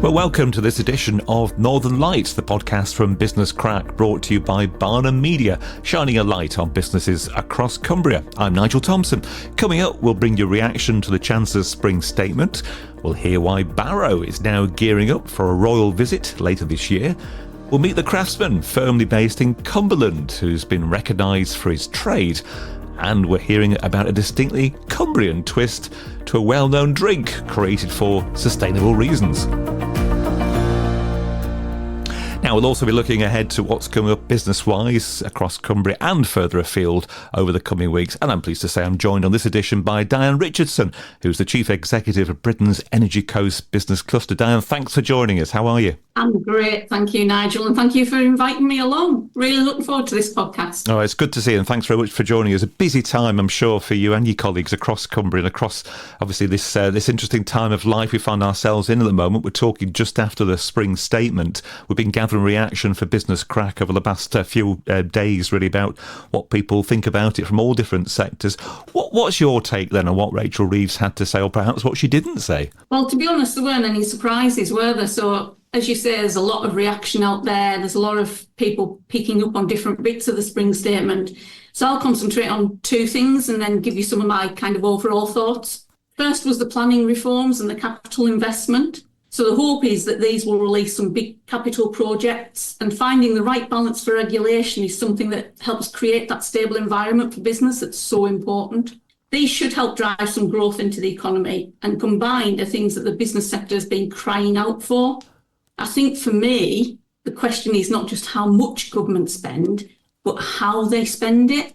Well, welcome to this edition of Northern Lights, the podcast from Business Crack, brought to you by Barrow Media, shining a light on businesses across Cumbria. I'm Nigel Thompson. Coming up, we'll bring you a reaction to the Chancellor's spring statement. We'll hear why Barrow is now gearing up for a royal visit later this year. We'll meet the craftsman firmly based in Cumberland, who's been recognised for his trade. And we're hearing about a distinctly Cumbrian twist to a well-known drink created for sustainable reasons. Now, we'll also be looking ahead to what's coming up business-wise across Cumbria and further afield over the coming weeks. And I'm pleased to say I'm joined on this edition by Dianne Richardson, who's the Chief Executive of Britain's Energy Coast Business Cluster. Dianne, thanks for joining us. How are you? I'm great. Thank you, Nigel. And thank you for inviting me along. Really looking forward to this podcast. Oh, it's good to see you. And thanks very much for joining us. A busy time, I'm sure, for you and your colleagues across Cumbria and across, obviously, this interesting time of life we find ourselves in at the moment. We're talking just after the spring statement. We've been gathering reaction for Business Crack over the past few days, really, about what people think about it from all different sectors. What's your take then on what Rachel Reeves had to say, or perhaps what she didn't say? Well, to be honest, there weren't any surprises, were there? So, as you say, there's a lot of reaction out there. There's a lot of people picking up on different bits of the spring statement. So I'll concentrate on two things and then give you some of my kind of overall thoughts. First was the planning reforms and the capital investment. So the hope is that these will release some big capital projects, and finding the right balance for regulation is something that helps create that stable environment for business that's so important. These should help drive some growth into the economy, and combined are things that the business sector has been crying out for. I think for me, the question is not just how much government spend, but how they spend it.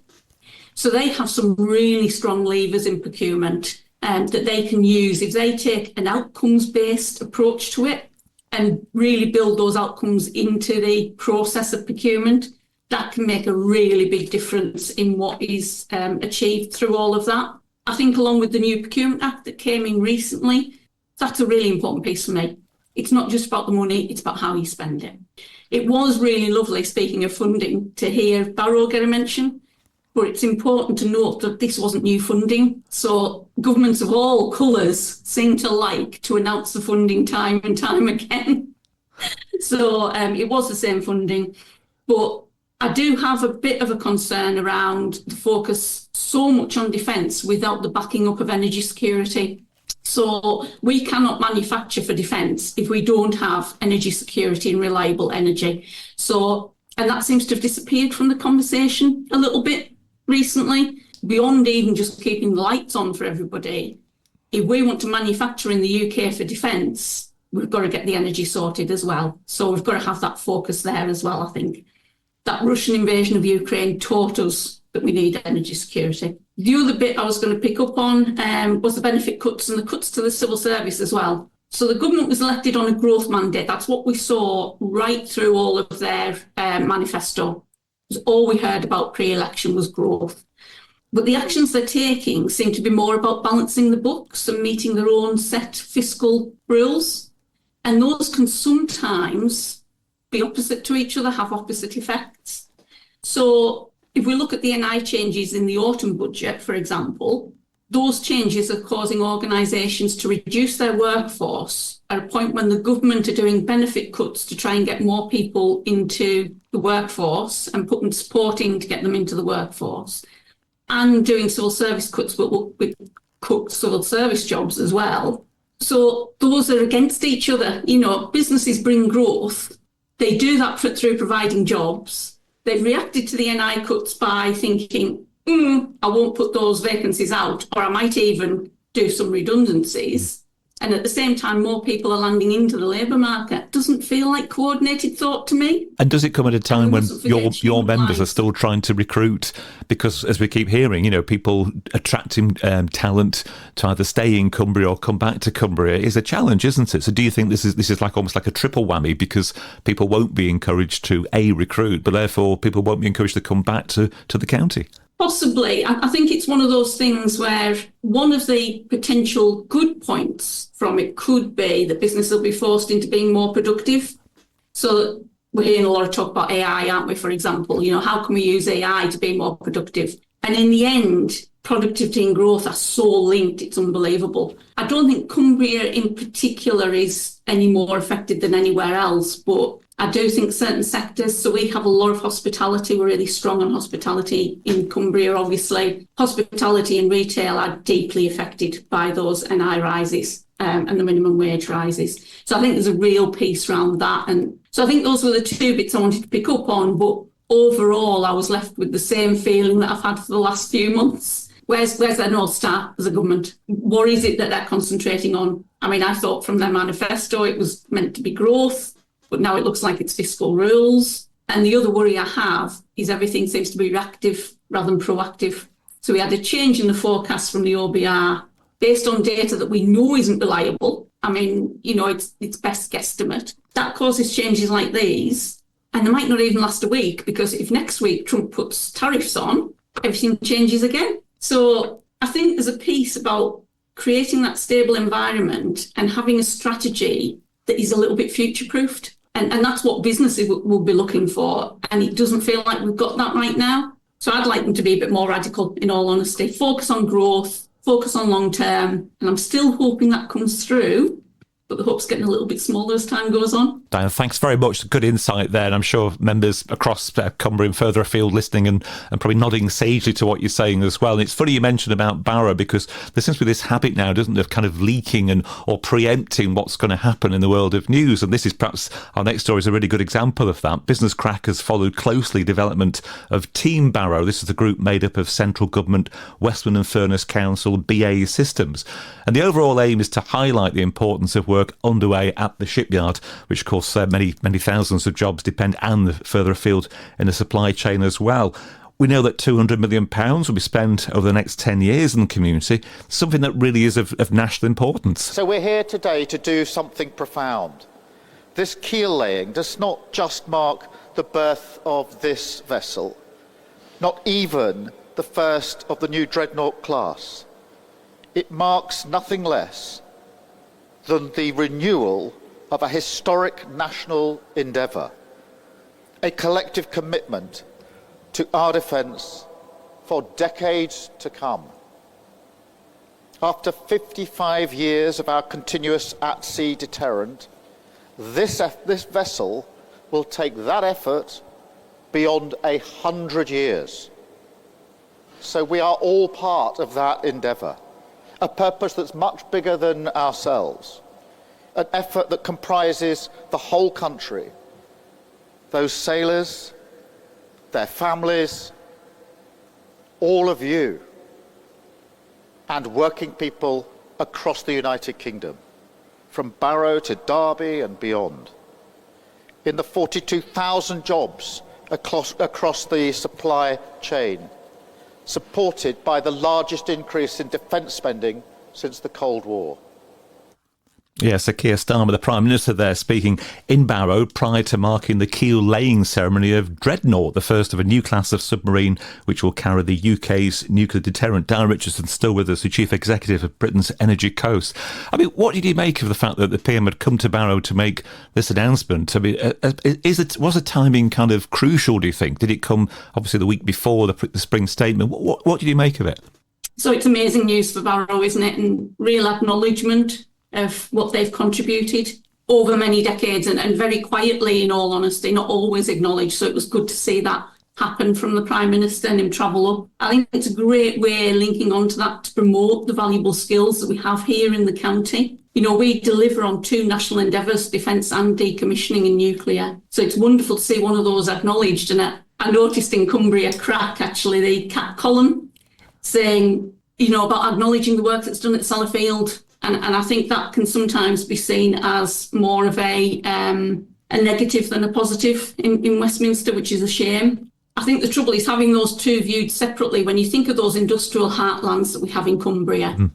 So they have some really strong levers in procurement that they can use if they take an outcomes-based approach to it and really build those outcomes into the process of procurement. That can make a really big difference in what is achieved through all of that. I think along with the new Procurement Act that came in recently, that's a really important piece for me. It's not just about the money, it's about how you spend it. It was really lovely, speaking of funding, to hear Barrow get a mention, but it's important to note that this wasn't new funding. So governments of all colours seem to like to announce the funding time and time again. So it was the same funding, but I do have a bit of a concern around the focus so much on defence without the backing up of energy security. So we cannot manufacture for defence if we don't have energy security and reliable energy. And that seems to have disappeared from the conversation a little bit recently, beyond even just keeping the lights on for everybody. If we want to manufacture in the UK for defence, we've got to get the energy sorted as well. So we've got to have that focus there as well, I think. That Russian invasion of Ukraine taught us that we need energy security. The other bit I was going to pick up on was the benefit cuts and the cuts to the civil service as well. So the government was elected on a growth mandate. That's what we saw right through all of their manifesto. All we heard about pre-election was growth. But the actions they're taking seem to be more about balancing the books and meeting their own set fiscal rules. And those can sometimes be opposite to each other, have opposite effects. So if we look at the NI changes in the autumn budget, for example, those changes are causing organisations to reduce their workforce at a point when the government are doing benefit cuts to try and get more people into the workforce and putting support in to get them into the workforce, and doing civil service cuts, but with cut civil service jobs as well. So those are against each other. You know, businesses bring growth. They do that through providing jobs. They've reacted to the NI cuts by thinking, I won't put those vacancies out, or I might even do some redundancies. And at the same time, more people are landing into the labour market. Doesn't feel like coordinated thought to me. And does it come at a time when your members are still trying to recruit? Because as we keep hearing, you know, people attracting talent to either stay in Cumbria or come back to Cumbria is a challenge, isn't it? So do you think this is like almost like a triple whammy, because people won't be encouraged to recruit, but therefore people won't be encouraged to come back to the county? Possibly. I think it's one of those things where one of the potential good points from it could be that business will be forced into being more productive. So we're hearing a lot of talk about AI, aren't we, for example? You know, how can we use AI to be more productive? And in the end, productivity and growth are so linked, it's unbelievable. I don't think Cumbria in particular is any more affected than anywhere else, but I do think certain sectors, so we have a lot of hospitality, we're really strong on hospitality in Cumbria, obviously. Hospitality and retail are deeply affected by those NI rises and the minimum wage rises. So I think there's a real piece around that. And so I think those were the two bits I wanted to pick up on, but overall I was left with the same feeling that I've had for the last few months. Where's their North Star as a government? What is it that they're concentrating on? I mean, I thought from their manifesto it was meant to be growth, but now it looks like it's fiscal rules. And the other worry I have is everything seems to be reactive rather than proactive. So we had a change in the forecast from the OBR based on data that we know isn't reliable. I mean, it's best guesstimate. That causes changes like these, and they might not even last a week, because if next week Trump puts tariffs on, everything changes again. So I think there's a piece about creating that stable environment and having a strategy that is a little bit future-proofed. And that's what businesses will be looking for. And it doesn't feel like we've got that right now. So I'd like them to be a bit more radical, in all honesty. Focus on growth, focus on long-term. And I'm still hoping that comes through, but the hope's getting a little bit smaller as time goes on. Dianne, thanks very much. Good insight there. And I'm sure members across Cumbria and further afield listening and probably nodding sagely to what you're saying as well. And it's funny you mentioned about Barrow, because there seems to be this habit now, doesn't there, of kind of leaking or preempting what's going to happen in the world of news. And this is perhaps, our next story is a really good example of that. Business Crack has followed closely development of Team Barrow. This is the group made up of central government, Westman and Furness Council, BAE Systems. And the overall aim is to highlight the importance of work underway at the shipyard, which of course many thousands of jobs depend, and further afield in the supply chain as well. We know that £200 million will be spent over the next 10 years in the community, something that really is of national importance. So we're here today to do something profound. This keel laying does not just mark the birth of this vessel, not even the first of the new dreadnought class. It marks nothing less than the renewal of a historic national endeavour, a collective commitment to our defence for decades to come. After 55 years of our continuous at-sea deterrent, this vessel will take that effort beyond 100 years. So we are all part of that endeavour, a purpose that's much bigger than ourselves. An effort that comprises the whole country, those sailors, their families, all of you, and working people across the United Kingdom, from Barrow to Derby and beyond. In the 42,000 jobs across the supply chain, supported by the largest increase in defence spending since the Cold War. Yes, Sir Keir Starmer, the Prime Minister there, speaking in Barrow prior to marking the keel laying ceremony of Dreadnought, the first of a new class of submarine which will carry the UK's nuclear deterrent. Dianne Richardson still with us, the Chief Executive of Britain's Energy Coast. I mean, what did you make of the fact that the PM had come to Barrow to make this announcement? I mean, was the timing kind of crucial, do you think? Did it come, obviously, the week before the spring statement? What did you make of it? So it's amazing news for Barrow, isn't it? And real acknowledgement of what they've contributed over many decades, and very quietly, in all honesty, not always acknowledged. So it was good to see that happen from the Prime Minister and him travel up. I think it's a great way, linking on to that, to promote the valuable skills that we have here in the county. We deliver on two national endeavours, defence and decommissioning in nuclear. So it's wonderful to see one of those acknowledged. And I noticed in Cumbria Crack, actually, the CAT column saying, about acknowledging the work that's done at Sellafield. And I think that can sometimes be seen as more of a negative than a positive in Westminster, which is a shame. I think the trouble is having those two viewed separately. When you think of those industrial heartlands that we have in Cumbria,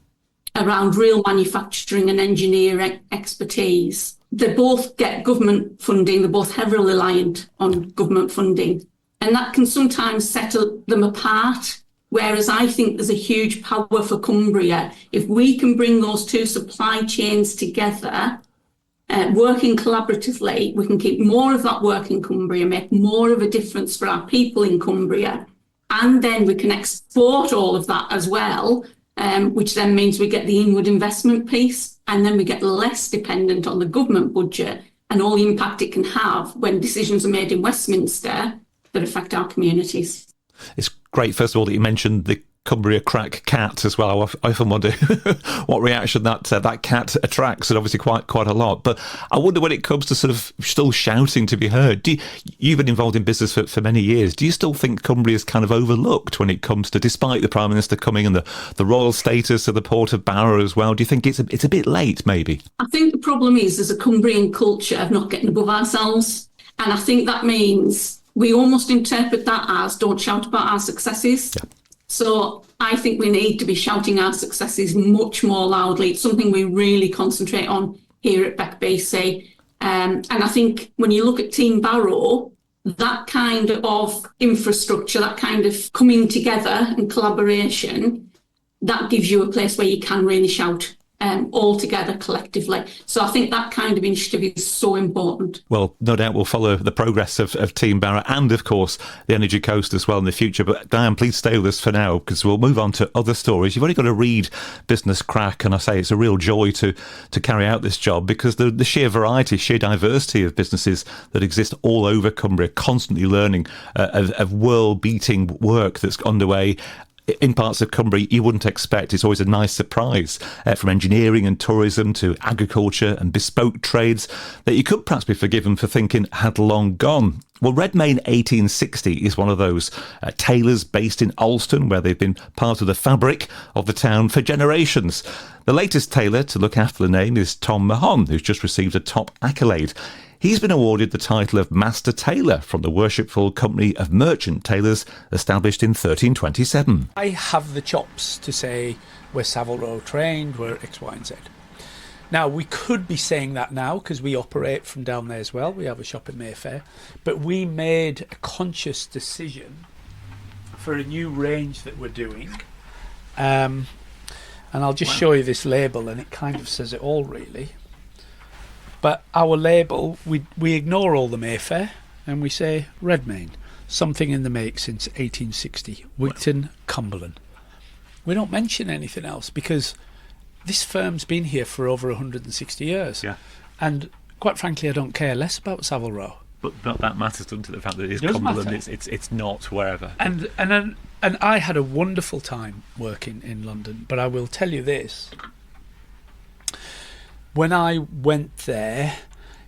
around real manufacturing and engineering expertise, they both get government funding. They're both heavily reliant on government funding. And that can sometimes set them apart. Whereas I think there's a huge power for Cumbria. If we can bring those two supply chains together, working collaboratively, we can keep more of that work in Cumbria, make more of a difference for our people in Cumbria. and then we can export all of that as well, which then means we get the inward investment piece, and then we get less dependent on the government budget and all the impact it can have when decisions are made in Westminster that affect our communities. It's great, first of all, that you mentioned the Cumbria crack cat as well. I often wonder what reaction that cat attracts, and obviously quite a lot. But I wonder when it comes to sort of still shouting to be heard. You've been involved in business for many years. Do you still think Cumbria is kind of overlooked when it comes to, despite the Prime Minister coming and the royal status of the Port of Barrow as well? Do you think it's a bit late, maybe? I think the problem is there's a Cumbrian culture of not getting above ourselves. And I think that means we almost interpret that as don't shout about our successes. Yeah. So I think we need to be shouting our successes much more loudly. It's something we really concentrate on here at BECBC. And I think when you look at Team Barrow, that kind of infrastructure, that kind of coming together and collaboration, that gives you a place where you can really shout all together collectively. So I think that kind of initiative is so important. Well, no doubt we'll follow the progress of Team Barrow and, of course, the Energy Coast as well in the future. But Dianne, please stay with us for now, because we'll move on to other stories. You've only got to read Business Crack, and I say it's a real joy to carry out this job, because the sheer variety, sheer diversity of businesses that exist all over Cumbria, constantly learning of world-beating work that's underway in parts of Cumbria you wouldn't expect. It's always a nice surprise, from engineering and tourism to agriculture and bespoke trades that you could perhaps be forgiven for thinking had long gone. Well, Redmayne 1860 is one of those tailors based in Alston, where they've been part of the fabric of the town for generations. The latest tailor to look after the name is Tom Mahon, who's just received a top accolade. He's been awarded the title of Master Tailor from the Worshipful Company of Merchant Tailors, established in 1327. I have the chops to say we're Savile Row trained, we're X, Y and Z. Now, we could be saying that now because we operate from down there as well. We have a shop in Mayfair. But we made a conscious decision for a new range that we're doing. And I'll just show you this label, and it kind of says it all, really. But our label, we ignore all the Mayfair and we say Redmayne, something in the make since 1860, Wigton, Cumberland. We don't mention anything else because this firm's been here for over 160 years. Yeah. And quite frankly, I don't care less about Savile Row. But that matters, doesn't it? The fact that it is Cumberland, it's not wherever. And I had a wonderful time working in London, but I will tell you this. When I went there,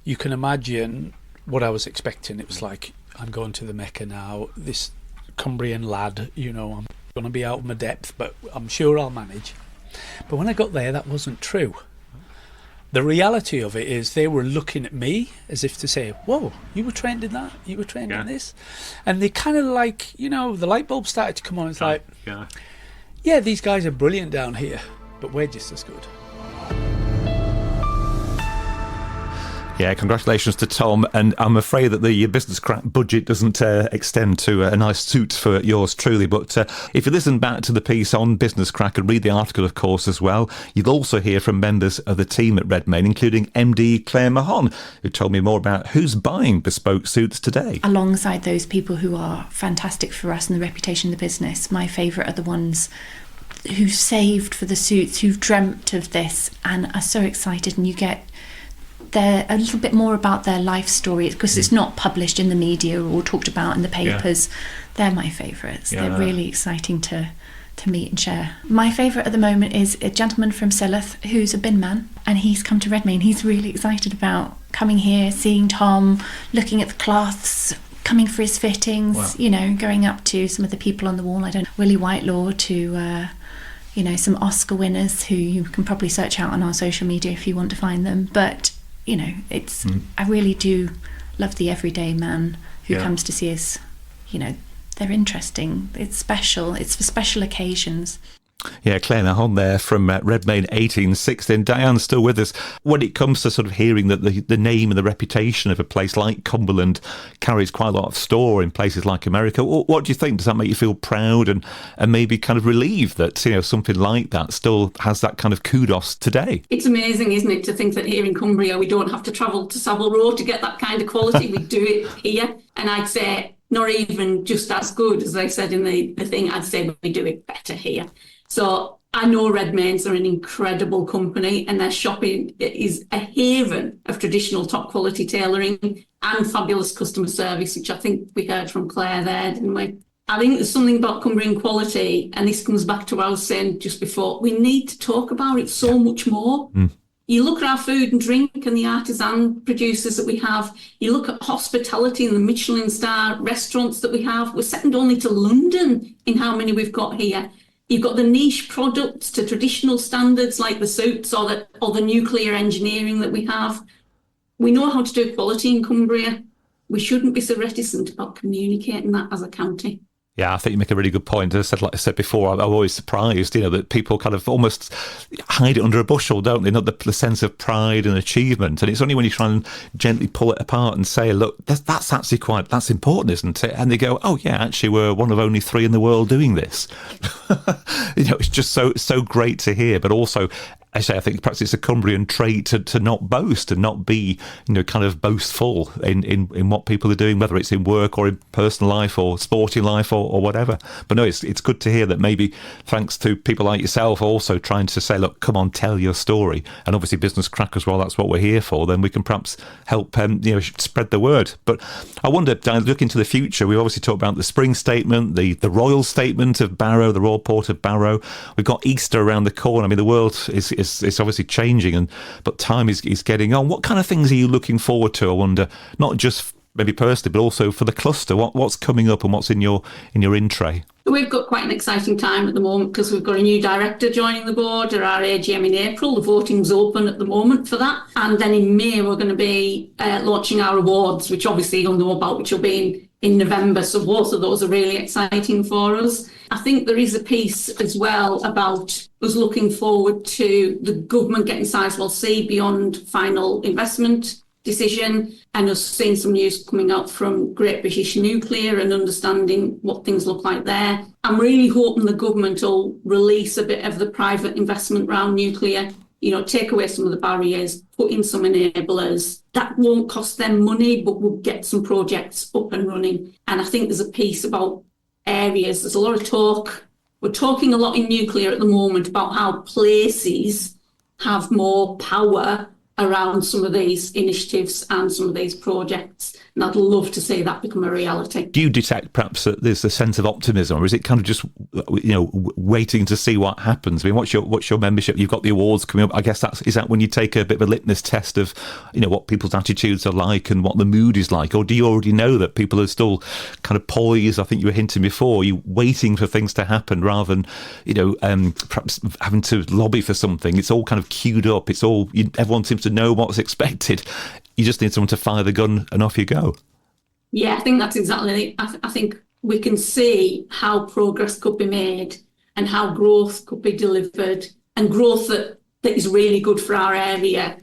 you can imagine what I was expecting. It was like, I'm going to the Mecca now, this Cumbrian lad, I'm going to be out of my depth, but I'm sure I'll manage. But when I got there, that wasn't true. The reality of it is they were looking at me as if to say, whoa, you were trained in that? You were trained in this? And they kind of like, the light bulb started to come on. It's like, yeah, these guys are brilliant down here, but we're just as good. Yeah, congratulations to Tom, and I'm afraid that the Business Crack budget doesn't extend to a nice suit for yours truly, but if you listen back to the piece on Business Crack and read the article, of course, as well, you'll also hear from members of the team at Redmayne, including MD Claire Mahon, who told me more about who's buying bespoke suits today. Alongside those people who are fantastic for us and the reputation of the business, my favourite are the ones who saved for the suits, who've dreamt of this and are so excited, and you get they're a little bit more about their life story because it's not published in the media or talked about in the papers. They're my favourites. They're really exciting to meet and share. My favourite at the moment is a gentleman from Silloth who's a bin man, and he's come to Redmayne. He's really excited about coming here, seeing Tom, looking at the cloths, coming for his fittings, going up to some of the people on the wall. Willie Whitelaw to some Oscar winners who you can probably search out on our social media if you want to find them. But I really do love the everyday man who comes to see us. They're interesting. It's special. It's for special occasions. Yeah, Claire Mahon there from Redmayne 1860. And Dianne's still with us. When it comes to sort of hearing that the name and the reputation of a place like Cumberland carries quite a lot of store in places like America, what do you think? Does that make you feel proud and maybe kind of relieved that something like that still has that kind of kudos today? It's amazing, isn't it, to think that here in Cumbria we don't have to travel to Savile Row to get that kind of quality. We do it here. And I'd say not even just as good, as I said in the thing. I'd say we do it better here. So I know Redmayne's are an incredible company, and their shopping is a haven of traditional top quality tailoring and fabulous customer service, which I think we heard from Claire there, didn't we? I think there's something about Cumbrian quality, and this comes back to what I was saying just before. We need to talk about it so much more. You look at our food and drink and the artisan producers that we have. You look at hospitality and the Michelin star restaurants that we have. We're second only to London in how many we've got here. You've got the niche products to traditional standards like the suits or the nuclear engineering that we have. We know how to do quality in Cumbria. We shouldn't be so reticent about communicating that as a county. Yeah, I think you make a really good point. As I said, like I said before, I'm always surprised, that people kind of almost hide it under a bushel, don't they? Not the sense of pride and achievement. And it's only when you try and gently pull it apart and say, look, that's actually that's important, isn't it? And they go, oh yeah, actually we're one of only 3 in the world doing this. It's just so great to hear, but also, I think perhaps it's a Cumbrian trait to not boast and not be, kind of boastful in what people are doing, whether it's in work or in personal life or sporting life or whatever. But no, it's good to hear that maybe thanks to people like yourself also trying to say, look, come on, tell your story. And obviously Business Crack as well, that's what we're here for. Then we can perhaps help, spread the word. But I wonder, looking to the future, we obviously talked about the spring statement, the royal statement of Barrow, the royal port of Barrow. We've got Easter around the corner. I mean, the world is obviously changing, but time is getting on. What kind of things are you looking forward to? I wonder, not just maybe personally, but also for the cluster. What's coming up and what's in your in tray? We've got quite an exciting time at the moment because we've got a new director joining the board at our AGM in April. The voting's open at the moment for that. And then in May, we're going to be launching our awards, which obviously you'll know about, which will be in November. So both of those are really exciting for us. I think there is a piece as well about us looking forward to the government getting Sizewell C beyond final investment decision, and us seeing some news coming out from Great British Nuclear and understanding what things look like there. I'm really hoping the government will release a bit of the private investment around nuclear, take away some of the barriers, put in some enablers. That won't cost them money, but will get some projects up and running. And I think there's a piece about areas. There's a lot of talk. We're talking a lot in nuclear at the moment about how places have more power around some of these initiatives and some of these projects. And I'd love to see that become a reality. Do you detect perhaps that there's a sense of optimism, or is it kind of just, waiting to see what happens? I mean, what's your membership? You've got the awards coming up. I guess is that when you take a bit of a litmus test of, what people's attitudes are like and what the mood is like? Or do you already know that people are still kind of poised? I think you were hinting before, you waiting for things to happen rather than, perhaps having to lobby for something. It's all kind of queued up. It's all, everyone seems to know what's expected. You just need someone to fire the gun and off you go. Yeah, I think that's exactly it. I think we can see how progress could be made and how growth could be delivered, and growth that is really good for our area.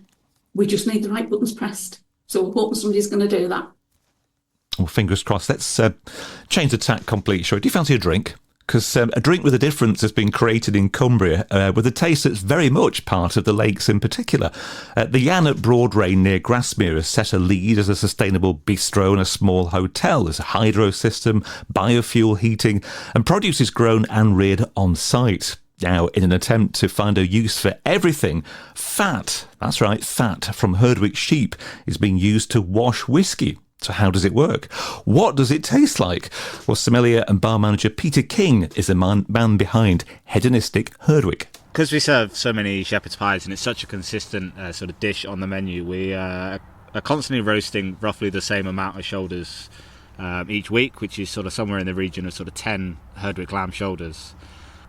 We just need the right buttons pressed. So we're hoping somebody's going to do that. Well, fingers crossed. Let's change the tack completely. Sure. Do you fancy a drink? Because a drink with a difference has been created in Cumbria with a taste that's very much part of the lakes in particular. The Dianne at Broad Rain near Grasmere has set a lead as a sustainable bistro and a small hotel. There's a hydro system, biofuel heating, and produce is grown and reared on site. Now, in an attempt to find a use for everything, fat, that's right, fat from Herdwick sheep is being used to wash whiskey. So how does it work? What does it taste like? Well, sommelier and bar manager Peter King is the man behind Hedonistic Herdwick. Because we serve so many shepherd's pies and it's such a consistent sort of dish on the menu, we are constantly roasting roughly the same amount of shoulders each week, which is sort of somewhere in the region of sort of 10 Herdwick lamb shoulders.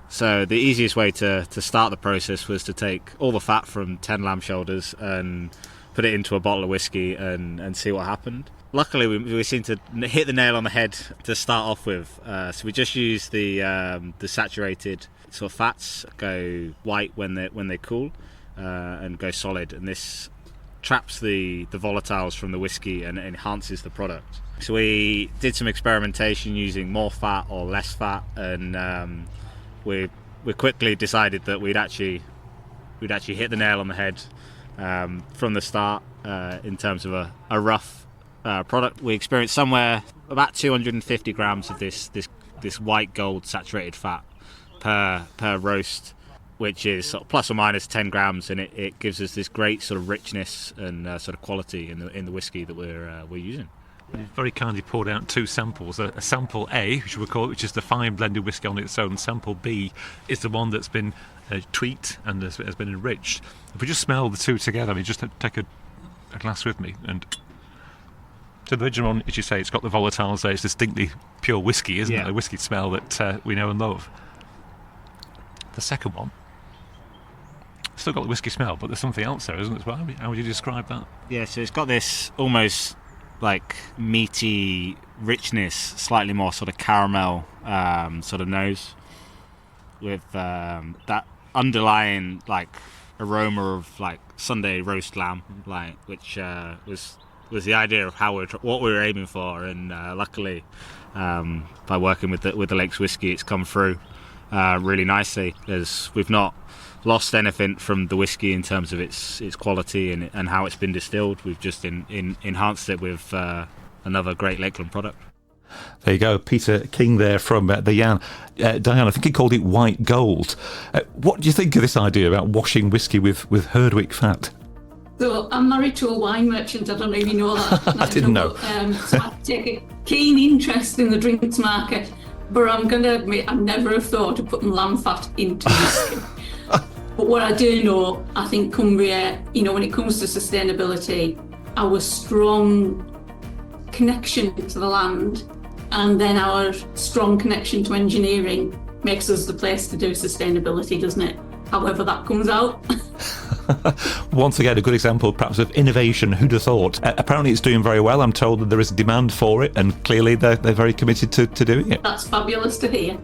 So the easiest way to start the process was to take all the fat from 10 lamb shoulders and put it into a bottle of whiskey and see what happened. Luckily, we seem to hit the nail on the head to start off with. So we just use the saturated sort of fats, go white when they cool, and go solid. And this traps the volatiles from the whiskey and enhances the product. So we did some experimentation using more fat or less fat, and we quickly decided that we'd actually hit the nail on the head from the start in terms of a rough product. We experienced somewhere about 250 grams of this white gold saturated fat per roast, which is sort of plus or minus 10 grams, and it gives us this great sort of richness and sort of quality in the whiskey that we're using. You've very kindly poured out 2 samples. A sample A, which we call it, which is the fine blended whiskey on its own. Sample B is the one that's been tweaked and has been enriched. If we just smell the two together, I mean, just take a glass with me. And so the original one, as you say, it's got the volatiles there. It's distinctly pure whiskey, isn't it? A whiskey smell that we know and love. The second one, still got the whiskey smell, but there's something else there, isn't it, as well? How would you describe that? Yeah, so it's got this almost like meaty richness, slightly more sort of caramel sort of nose, with that underlying like aroma of like Sunday roast lamb, like which was the idea of what we were aiming for, and luckily by working with the Lakes whiskey, it's come through really nicely, as we've not lost anything from the whiskey in terms of its quality and how it's been distilled. We've just enhanced it with another great Lakeland product. There you go, Peter King there from the Dianne. Dianne, I think he called it white gold. What do you think of this idea about washing whiskey with Herdwick fat? So I'm married to a wine merchant. I don't know if you know that. I didn't know. So I take a keen interest in the drinks market, but I'm going to admit I never have thought of putting lamb fat into whiskey. But what I do know, I think Cumbria, when it comes to sustainability, our strong connection to the land and then our strong connection to engineering makes us the place to do sustainability, doesn't it? However that comes out. Once again, a good example perhaps of innovation. Who'd have thought? Apparently it's doing very well. I'm told that there is a demand for it, and clearly they're very committed to doing it. That's fabulous to hear.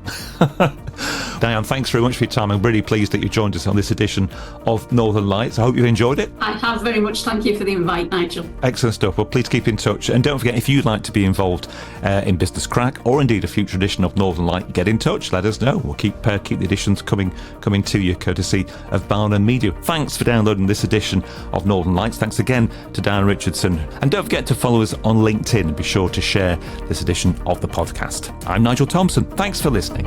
Dianne, thanks very much for your time. I'm really pleased that you joined us on this edition of Northern Lights. I hope you enjoyed it. I have very much. Thank you for the invite, Nigel. Excellent stuff. Well, please keep in touch. And don't forget, if you'd like to be involved in Business Crack, or indeed a future edition of Northern Light, get in touch. Let us know. We'll keep the editions coming to you, courtesy of Barrow Media. Thanks for downloading this edition of Northern Lights. Thanks again to Dianne Richardson. And don't forget to follow us on LinkedIn and be sure to share this edition of the podcast. I'm Nigel Thompson. Thanks for listening.